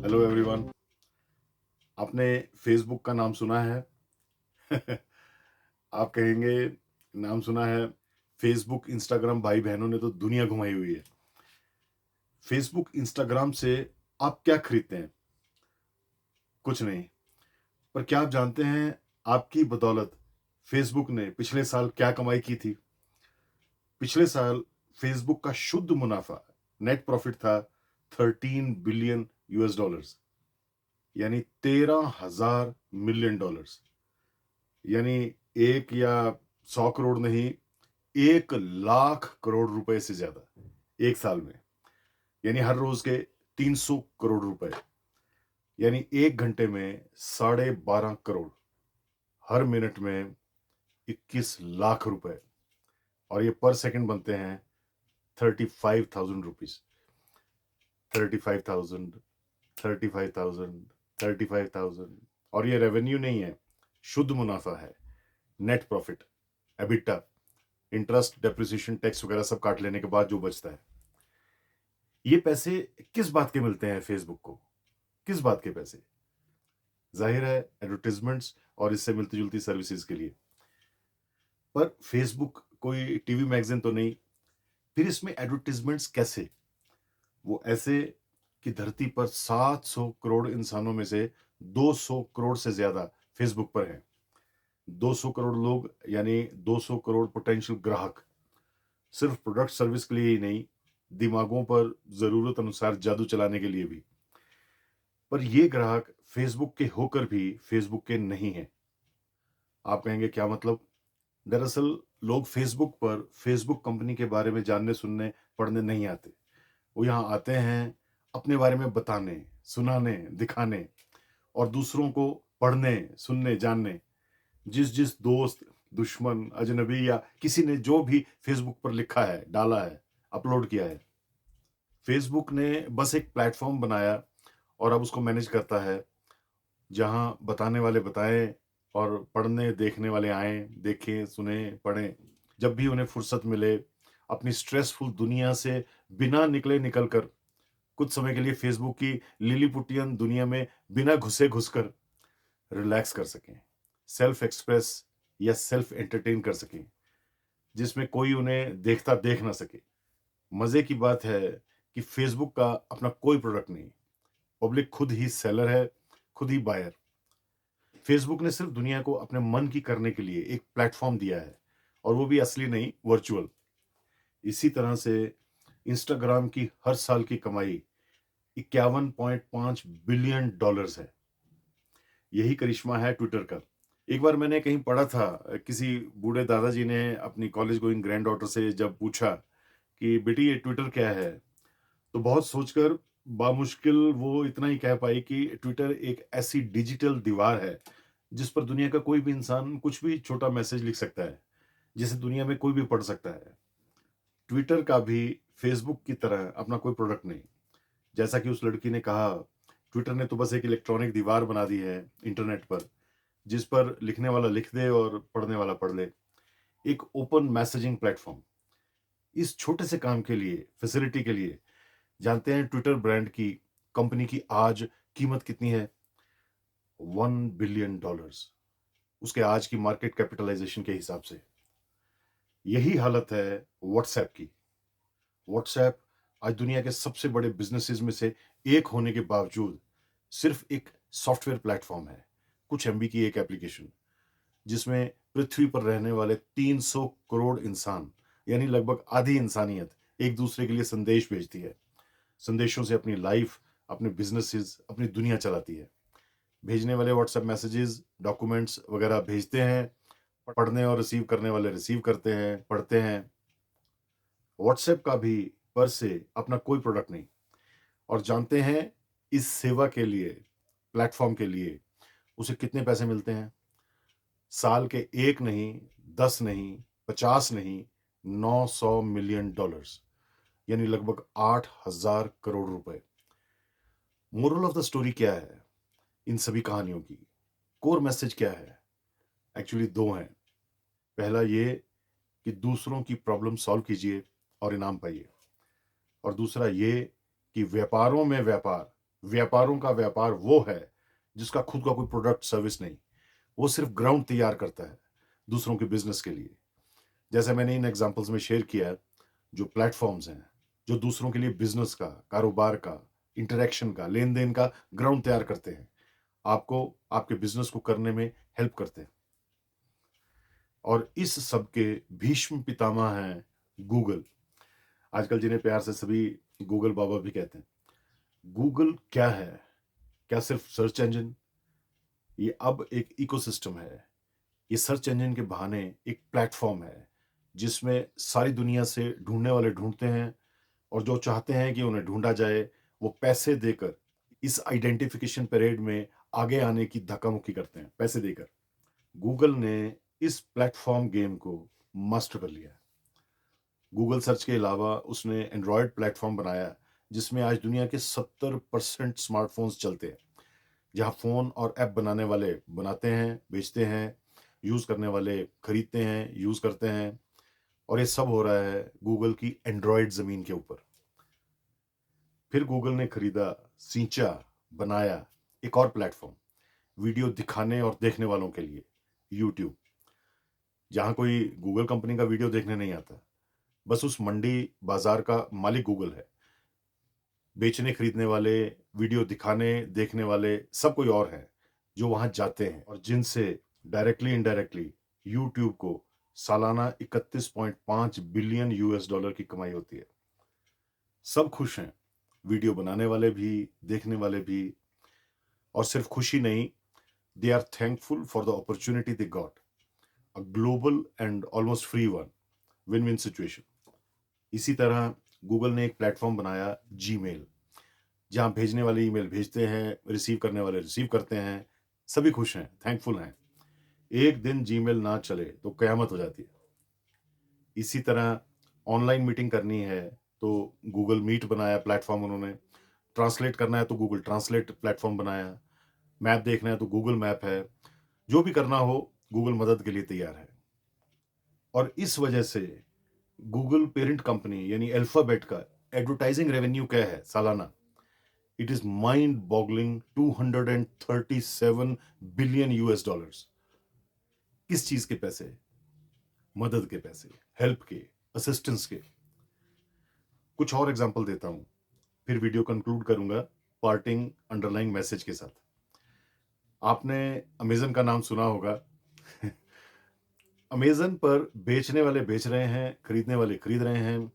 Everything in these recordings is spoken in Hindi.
Hello everyone. आपने फेसबुक का नाम सुना है? आप कहेंगे नाम सुना है। फेसबुक इंस्टाग्राम भाई बहनों ने तो दुनिया घुमाई हुई है। फेसबुक इंस्टाग्राम से आप क्या खरीदते हैं? कुछ नहीं। पर क्या आप जानते हैं आपकी बदौलत फेसबुक ने पिछले साल क्या कमाई की थी? पिछले साल फेसबुक का शुद्ध मुनाफा, नेट प्रॉफिट था 13 बिलियन US डॉलर्स, यानी 13,000 मिलियन डॉलर्स। यानी एक या 100 करोड़ नहीं, 1 लाख करोड़ रुपए से ज्यादा एक साल में। यानी हर रोज के 300 करोड़ रुपए, यानी एक घंटे में 12.5 करोड़, हर मिनट में 21 लाख रुपए। और ये पर सेकंड बनते हैं 35,000 रुपीज। 35,000, 35,000, 35,000। और ये रेवेन्यू नहीं है, शुद्ध मुनाफा है, net profit, EBITDA, interest, depreciation, tax वगैरह सब काट लेने के बाद जो बचता है। ये पैसे किस बात के मिलते हैं फेसबुक को? किस बात के पैसे? जाहिर है एडवर्टीजमेंट्स और इससे मिलती जुलती सर्विसेज के लिए। पर फेसबुक कोई टीवी मैगजीन तो नहीं। फिर इसमें एडवर्टीजमेंट्स कैसे? वो ऐसे कि धरती पर 700 करोड़ इंसानों में से 200 करोड़ से ज्यादा फेसबुक पर हैं। 200 करोड़ लोग, यानी 200 करोड़ पोटेंशियल ग्राहक, सिर्फ प्रोडक्ट सर्विस के लिए ही नहीं, दिमागों पर जरूरत अनुसार जादू चलाने के लिए भी। पर ये ग्राहक फेसबुक के होकर भी फेसबुक के नहीं हैं। आप कहेंगे क्या मतलब? दरअसल लोग फेसबुक पर फेसबुक कंपनी के बारे में जानने, सुनने, पढ़ने नहीं आते। वो यहाँ आते हैं अपने बारे में बताने, सुनाने, दिखाने और दूसरों को पढ़ने, सुनने, जानने। जिस जिस दोस्त, दुश्मन, अजनबी या किसी ने जो भी फेसबुक पर लिखा है, डाला है, अपलोड किया है, फेसबुक ने बस एक प्लेटफॉर्म बनाया और अब उसको मैनेज करता है, जहाँ बताने वाले बताएं और पढ़ने देखने वाले आएं, देखें, सुने, पढ़ें। जब भी उन्हें फुर्सत मिले, अपनी स्ट्रेसफुल दुनिया से बिना निकले निकल कर कुछ समय के लिए फेसबुक की लिलीपुटियन दुनिया में बिना घुसे घुसकर रिलैक्स कर सकें, सेल्फ एक्सप्रेस या सेल्फ एंटरटेन कर सकें, जिसमें कोई उन्हें देखता देख ना सके। मजे की बात है कि फेसबुक का अपना कोई प्रोडक्ट नहीं, पब्लिक खुद ही सेलर है, खुद ही बायर। फेसबुक ने सिर्फ दुनिया को अपने मन की करने के लिए एक प्लेटफॉर्म दिया है, और वो भी असली नहीं, वर्चुअल। इसी तरह से इंस्टाग्राम की हर साल की कमाई 51.5 बिलियन डॉलर्स है। यही करिश्मा है ट्विटर का। एक बार मैंने कहीं पढ़ा था, किसी बूढ़े दादाजी ने अपनी कॉलेज गोइंग ग्रैंड डॉटर से जब पूछा कि बेटी ये ट्विटर क्या है, तो बहुत सोचकर बामुश्किल वो इतना ही कह पाई कि ट्विटर एक ऐसी डिजिटल दीवार है जिस पर दुनिया का कोई भी इंसान कुछ भी छोटा मैसेज लिख सकता है, जिसे दुनिया में कोई भी पढ़ सकता है। ट्विटर का भी फेसबुक की तरह अपना कोई प्रोडक्ट नहीं। जैसा कि उस लड़की ने कहा, ट्विटर ने तो बस एक इलेक्ट्रॉनिक दीवार बना दी है इंटरनेट पर, जिस पर लिखने वाला लिख दे और पढ़ने वाला पढ़ ले। एक ओपन मैसेजिंग प्लेटफॉर्म। इस छोटे से काम के लिए, फैसिलिटी के लिए, जानते हैं ट्विटर ब्रांड की, कंपनी की आज कीमत कितनी है? 1 बिलियन डॉलर्स, उसके आज की मार्केट कैपिटलाइजेशन के हिसाब से। यही हालत है व्हाट्सएप की। व्हाट्सएप आज दुनिया के सबसे बड़े बिजनेसेस में से एक होने के बावजूद सिर्फ एक सॉफ्टवेयर प्लेटफॉर्म है, कुछ एमबी की एक एप्लीकेशन, जिसमें पृथ्वी पर रहने वाले 300 करोड़ इंसान, यानी लगभग आधी इंसानियत, एक दूसरे के लिए संदेश भेजती है। संदेशों से अपनी लाइफ, अपने बिजनेसेस, अपनी दुनिया चलाती है। भेजने वाले व्हाट्सएप मैसेजेस, डॉक्यूमेंट्स वगैरह भेजते हैं, पढ़ने और रिसीव करने वाले रिसीव करते हैं, पढ़ते हैं। व्हाट्सएप का भी पर से अपना कोई प्रोडक्ट नहीं। और जानते हैं इस सेवा के लिए, प्लेटफॉर्म के लिए उसे कितने पैसे मिलते हैं? साल के एक नहीं, 10 नहीं, 50 नहीं, 900 मिलियन डॉलर्स, यानी लगभग 8,000 करोड़ रुपए। मोरल ऑफ द स्टोरी क्या है इन सभी कहानियों की? कोर मैसेज क्या है? एक्चुअली दो हैं। पहला ये कि दूसरों की प्रॉब्लम सॉल्व कीजिए और इनाम पाइए। और दूसरा ये कि व्यापारों में व्यापार, व्यापारों का व्यापार वो है जिसका खुद का कोई प्रोडक्ट सर्विस नहीं, वो सिर्फ ग्राउंड तैयार करता है दूसरों के बिजनेस के लिए। जैसे मैंने इन एग्जांपल्स में शेयर किया है, जो प्लेटफॉर्म्स हैं जो दूसरों के लिए बिजनेस का, कारोबार का, इंटरेक्शन का, लेन देन का ग्राउंड तैयार करते हैं, आपको आपके बिजनेस को करने में हेल्प करते हैं। और इस सब के भीष्म पितामह हैं गूगल, आजकल जिन्हें प्यार से सभी गूगल बाबा भी कहते हैं। गूगल क्या है? क्या सिर्फ सर्च इंजन? ये अब एक इकोसिस्टम है। ये सर्च इंजन के बहाने एक प्लेटफॉर्म है जिसमें सारी दुनिया से ढूंढने वाले ढूंढते हैं, और जो चाहते हैं कि उन्हें ढूंढा जाए वो पैसे देकर इस आइडेंटिफिकेशन परेड में आगे आने की धक्का मुक्की करते हैं, पैसे देकर। गूगल ने इस प्लेटफॉर्म गेम को मास्टर कर लिया। गूगल सर्च के अलावा उसने एंड्रॉयड प्लेटफॉर्म बनाया जिसमें आज दुनिया के 70% स्मार्टफोन्स चलते हैं, जहां फोन और ऐप बनाने वाले बनाते हैं, बेचते हैं, यूज करने वाले खरीदते हैं, यूज करते हैं, और ये सब हो रहा है गूगल की एंड्रॉयड जमीन के ऊपर। फिर गूगल ने खरीदा, सींचा, बनाया एक और प्लेटफॉर्म वीडियो दिखाने और देखने वालों के लिए, यूट्यूब, जहां कोई गूगल कंपनी का वीडियो देखने नहीं आता, बस उस मंडी बाजार का मालिक गूगल है। बेचने खरीदने वाले, वीडियो दिखाने देखने वाले सब कोई और है जो वहां जाते हैं और जिनसे डायरेक्टली इनडायरेक्टली यूट्यूब को सालाना 31.5 बिलियन यूएस डॉलर की कमाई होती है। सब खुश हैं, वीडियो बनाने वाले भी, देखने वाले भी, और सिर्फ खुशी नहीं, they are thankful for the opportunity they got, a global and almost free one, win win situation. इसी तरह गूगल ने एक प्लेटफॉर्म बनाया, जीमेल, जहां भेजने वाले ईमेल भेजते हैं, रिसीव करने वाले रिसीव करते हैं, सभी खुश हैं, थैंकफुल हैं। एक दिन जीमेल ना चले तो कयामत हो जाती है। इसी तरह ऑनलाइन मीटिंग करनी है तो गूगल मीट बनाया प्लेटफॉर्म उन्होंने, ट्रांसलेट करना है तो गूगल ट्रांसलेट प्लेटफॉर्म बनाया, मैप देखना है तो गूगल मैप है, जो भी करना हो गूगल मदद के लिए तैयार है। और इस वजह से गूगल पेरेंट कंपनी यानी अल्फाबेट का एडवर्टाइजिंग रेवेन्यू क्या है सालाना? It is mind boggling 237 billion US dollars. किस चीज के पैसे? मदद के पैसे, हेल्प के, असिस्टेंस के। कुछ और एग्जांपल देता हूं, फिर वीडियो कंक्लूड करूंगा पार्टिंग अंडरलाइन मैसेज के साथ। आपने अमेजन का नाम सुना होगा। अमेजन पर बेचने वाले बेच रहे हैं, खरीदने वाले खरीद रहे हैं।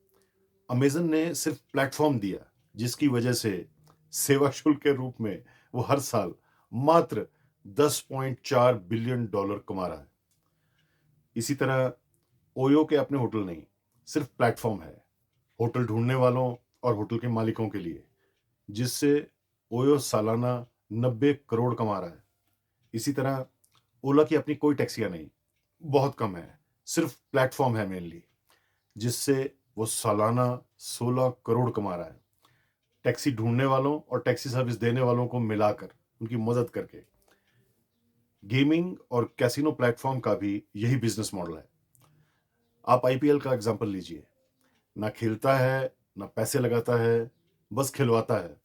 अमेजन ने सिर्फ प्लेटफॉर्म दिया जिसकी वजह से सेवा शुल्क के रूप में वो हर साल मात्र 10.4 बिलियन डॉलर कमा रहा है। इसी तरह ओयो के अपने होटल नहीं, सिर्फ प्लेटफॉर्म है होटल ढूंढने वालों और होटल के मालिकों के लिए, जिससे ओयो सालाना 90 करोड़ कमा रहा है। इसी तरह ओला की अपनी कोई टैक्सियां नहीं, बहुत कम है, सिर्फ प्लेटफॉर्म है मेनली, जिससे वो सालाना 16 करोड़ कमा रहा है, टैक्सी ढूंढने वालों और टैक्सी सर्विस देने वालों को मिलाकर, उनकी मदद करके। गेमिंग और कैसीनो प्लेटफॉर्म का भी यही बिजनेस मॉडल है। आप आईपीएल का एग्जांपल लीजिए, ना खेलता है, ना पैसे लगाता है, बस खिलवाता है।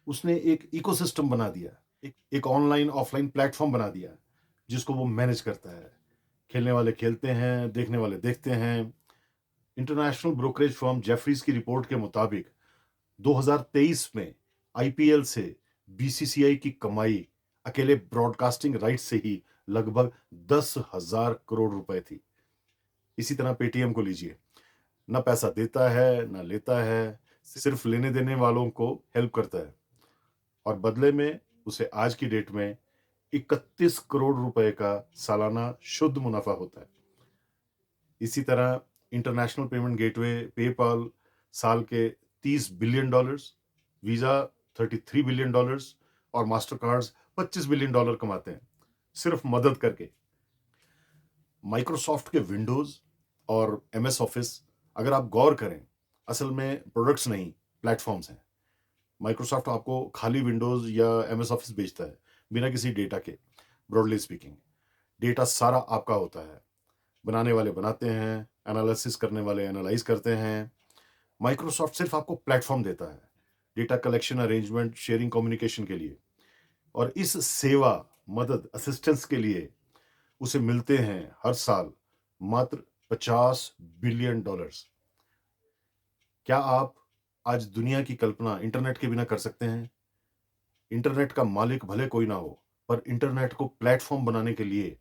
उसने एक इकोसिस्टम बना दिया, एक ऑनलाइन ऑफलाइन प्लेटफॉर्म बना दिया जिसको वो मैनेज करता है। खेलने वाले खेलते हैं, देखने वाले देखते हैं। इंटरनेशनल ब्रोकरेज फर्म जेफरीज की रिपोर्ट के मुताबिक 2023 में आईपीएल से बीसीसीआई की कमाई अकेले ब्रॉडकास्टिंग राइट्स से ही लगभग 10,000 करोड़ रुपए थी। इसी तरह पेटीएम को लीजिए, ना पैसा देता है ना लेता है, सिर्फ लेने देने वालों को हेल्प करता है, और बदले में उसे आज की डेट में 31 करोड़ रुपए का सालाना शुद्ध मुनाफा होता है। इसी तरह इंटरनेशनल पेमेंट गेटवे पेपाल साल के 30 billion dollars, visa 33 billion dollars और मास्टर कार्ड्स 25 बिलियन डॉलर कमाते हैं, सिर्फ मदद करके। माइक्रोसॉफ्ट के विंडोज और एमएस ऑफिस, अगर आप गौर करें, असल में प्रोडक्ट्स नहीं, प्लेटफॉर्म्स हैं। माइक्रोसॉफ्ट आपको खाली विंडोज या एमएस ऑफिस बेचता है बिना किसी डेटा के। ब्रॉडली स्पीकिंग, डेटा सारा आपका होता है, बनाने वाले बनाते हैं, एनालिसिस करने वाले एनालाइज करते हैं। माइक्रोसॉफ्ट सिर्फ आपको प्लेटफॉर्म देता है, data collection, arrangement, sharing, communication के लिए। और इस सेवा, मदद, असिस्टेंस के लिए उसे मिलते हैं हर साल मात्र $50 बिलियन। क्या आप आज दुनिया की कल्पना इंटरनेट के बिना कर सकते हैं? इंटरनेट का मालिक भले कोई ना हो, पर इंटरनेट को प्लेटफॉर्म बनाने के लिए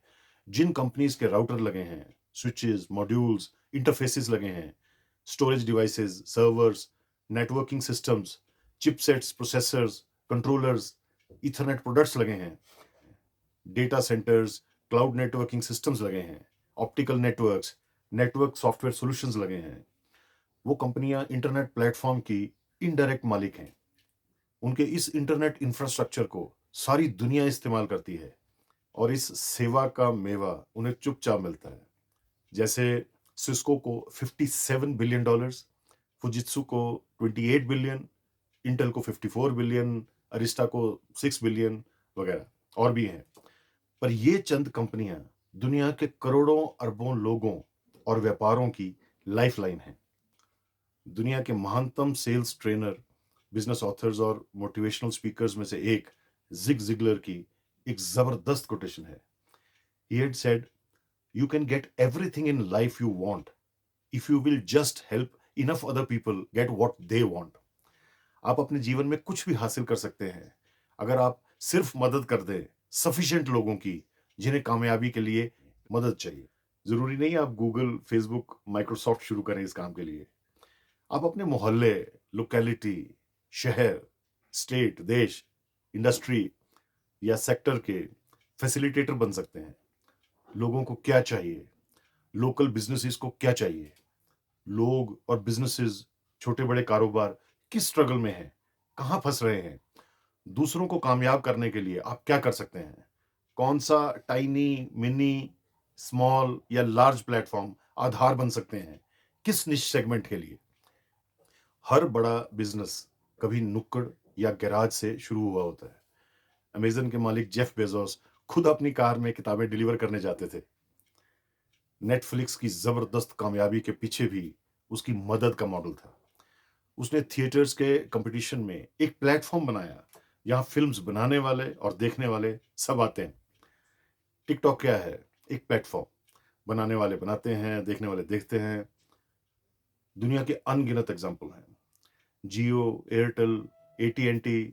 जिन कंपनीज के राउटर लगे हैं, स्विचेस, मॉड्यूल्स, इंटरफेसेस लगे हैं, storage devices, servers, networking systems, chipsets, processors, controllers, Ethernet products लगे हैं, data centres, cloud networking systems लगे हैं, optical networks, network software solutions लगे हैं, वो कंपनियां इंटरनेट प्लेटफॉर्म की इनडायरेक्ट मालिक हैं। उनके इस इंटरनेट इंफ्रास्ट्रक्चर को सारी दुनिया इस्तेमाल करती है और इस सेवा का मेवा उन्हें चुपचाप मिलता है। जैसे सिस्को को $57 बिलियन, फुजित्सु को 28 बिलियन, इंटेल को 54 बिलियन, अरिस्टा को 6 बिलियन वगैरह और भी हैं। पर ये चंद कंपनियां दुनिया के करोड़ों अरबों लोगों और व्यापारों की लाइफलाइन हैं। दुनिया के महानतम सेल्स ट्रेनर, बिजनेस ऑथर्स और मोटिवेशनल स्पीकर्स में से एक जिग जिगलर की एक जबरदस्त कोटेशन है। He had said, "You can get everything in life you want if you will just help enough other people get what they want." आप अपने जीवन में कुछ भी हासिल कर सकते हैं अगर आप सिर्फ मदद कर दें सफिशिएंट लोगों की जिन्हें कामयाबी के लिए मदद चाहिए। जरूरी नहीं आप गूगल, फेसबुक, माइक्रोसॉफ्ट शुरू करें इस काम के लिए। आप अपने मोहल्ले, लोकेलिटी, शहर, स्टेट, देश, इंडस्ट्री या सेक्टर के फैसिलिटेटर बन सकते हैं। लोगों को क्या चाहिए, लोकल बिजनेसेस को क्या चाहिए, लोग और बिजनेसेस, छोटे बड़े कारोबार किस स्ट्रगल में हैं, कहाँ फंस रहे हैं, दूसरों को कामयाब करने के लिए आप क्या कर सकते हैं, कौन सा टाइनी, मिनी, स्मॉल या लार्ज प्लेटफॉर्म आधार बन सकते हैं, किस निश सेगमेंट के लिए। हर बड़ा बिजनेस कभी नुक्कड़ या गैराज से शुरू हुआ होता है। अमेजन के मालिक जेफ बेजोस खुद अपनी कार में किताबें डिलीवर करने जाते थे। नेटफ्लिक्स की जबरदस्त कामयाबी के पीछे भी उसकी मदद का मॉडल था। उसने थिएटर्स के कंपटीशन में एक प्लेटफॉर्म बनाया जहां फिल्म्स बनाने वाले और देखने वाले सब आते हैं। टिकटॉक क्या है? एक प्लेटफॉर्म। बनाने वाले बनाते हैं, देखने वाले देखते हैं। दुनिया के अनगिनत एग्जाम्पल हैं। जियो, एयरटेल, एटी&टी,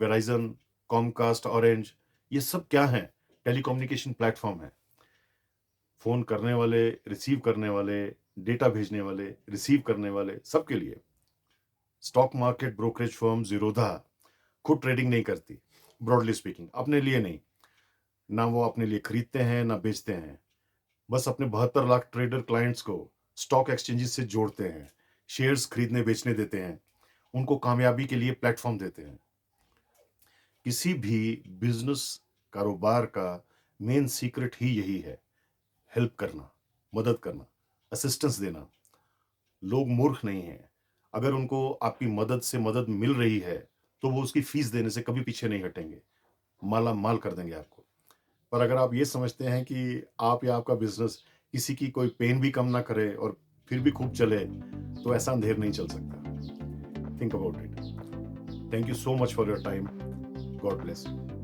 वेराइजन, कॉमकास्ट, ऑरेंज, ये सब क्या हैं? टेलीकम्युनिकेशन प्लेटफॉर्म है। फोन करने वाले, रिसीव करने वाले, डेटा भेजने वाले, रिसीव करने वाले, सबके लिए। Stock market brokerage firm Zerodha खुद ट्रेडिंग नहीं करती, ब्रॉडली स्पीकिंग, अपने लिए नहीं। ना वो अपने लिए खरीदते हैं ना बेचते हैं, बस अपने 72 लाख ट्रेडर क्लाइंट्स को स्टॉक एक्सचेंजेस से जोड़ते हैं, शेयर्स खरीदने बेचने देते हैं, उनको कामयाबी के लिए प्लेटफॉर्म देते हैं। किसी भी बिजनेस, कारोबार का मेन सीक्रेट ही यही है, हेल्प करना, मदद करना, असिस्टेंस देना। लोग मूर्ख नहीं हैं। अगर उनको आपकी मदद से मदद मिल रही है तो वो उसकी फीस देने से कभी पीछे नहीं हटेंगे, माला माल कर देंगे आपको। पर अगर आप ये समझते हैं कि आप या आपका बिजनेस किसी की कोई पेन भी कम ना करे और फिर भी खूब चले, तो ऐसा अंधेर नहीं चल सकता। Think about it. Thank you so much for your time. God bless you.